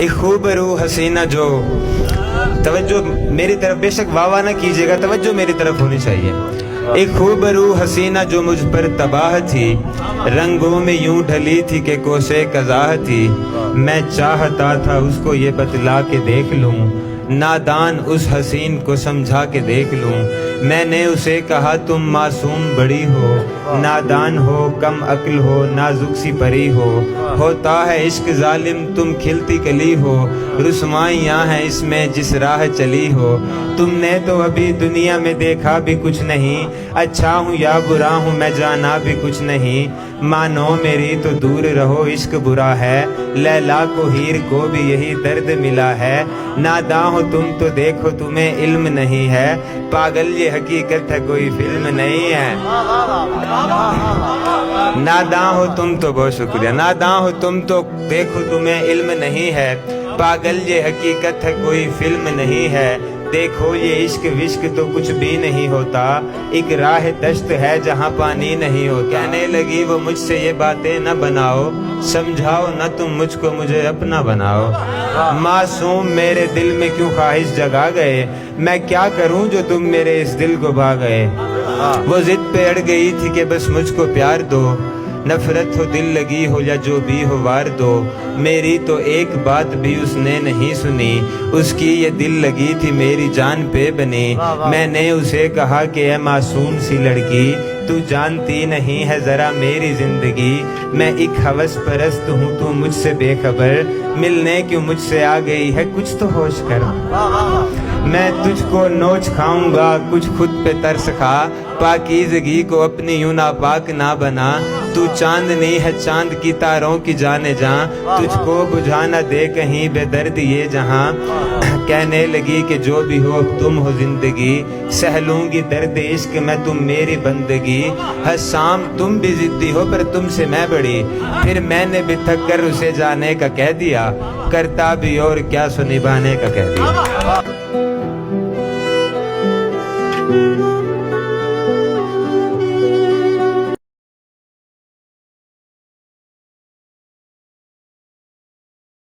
ایک خوبرو حسینہ جو توجہ میری طرف بے شک واہ نہ کیجیے گا، توجہ میری طرف ہونی چاہیے. ایک خوبرو حسینہ جو مجھ پر تباہ تھی، رنگوں میں یوں ڈھلی تھی کہ کوسے قضاء تھی. میں چاہتا تھا اس کو یہ بتلا کے دیکھ لوں، نادان اس حسین کو سمجھا کے دیکھ لوں. میں نے اسے کہا تم معصوم بڑی ہو، نادان ہو، کم عقل ہو، نازک سی پری ہو. ہوتا ہے عشق ظالم تم کھلتی کلی ہو، رسوائیاں ہیں اس میں جس راہ چلی ہو. تم نے تو ابھی دنیا میں دیکھا بھی کچھ نہیں، اچھا ہوں یا برا ہوں میں جانا بھی کچھ نہیں. مانو میری تو دور رہو عشق برا ہے، لیلا کو ہیر کو بھی یہی درد ملا ہے. ناداں ہو تم تو دیکھو تمہیں علم نہیں ہے، پاگل یہ حقیقت ہے کوئی فلم نہیں ہے. ناداں ہو تم تو، بہت شکریہ. ناداں ہو تم تو دیکھو تمہیں علم نہیں ہے، پاگل یہ حقیقت ہے کوئی فلم نہیں ہے. دیکھو یہ عشق وشق تو کچھ بھی نہیں ہوتا، ایک راہ دشت ہے جہاں پانی نہیں ہوتا. کہنے لگی وہ مجھ سے یہ باتیں نہ بناؤ، سمجھاؤ نہ تم مجھ کو مجھے اپنا بناؤ. معصوم میرے دل میں کیوں خواہش جگا گئے، میں کیا کروں جو تم میرے اس دل کو بھا گئے. وہ ضد پہ اڑ گئی تھی کہ بس مجھ کو پیار دو، نفرت ہو دل لگی ہو یا جو بھی ہو وار دو. میری تو ایک بات بھی اس نے نہیں سنی، اس کی یہ دل لگی تھی میری جان پہ بنی. میں نے اسے کہا کہ اے معصوم سی لڑکی، تو جانتی نہیں ہے ذرا میری زندگی. میں ایک ہوس پرست ہوں تو مجھ سے بے خبر، ملنے کیوں مجھ سے آ گئی ہے کچھ تو ہوش کر. میں تجھ کو نوچ کھاؤں گا کچھ خود پہ ترس کھا، پاکیزگی کو اپنی یوں ناپاک نہ بنا. تو چاندنی ہے چاند کی تاروں کی جانے جاں، تجھ کو بجھانا دے کہیں بے درد یہ جہاں. کہنے لگی کہ جو بھی ہو اب تم ہو زندگی، سہ لوں گی درد عشق میں تم میری بندگی. حسام تم بھی ضدی ہو پر تم سے میں بڑی، پھر میں نے بھی تھک کر اسے جانے کا کہہ دیا، کرتا بھی اور کیا سو نبھانے کا کہہ دیا.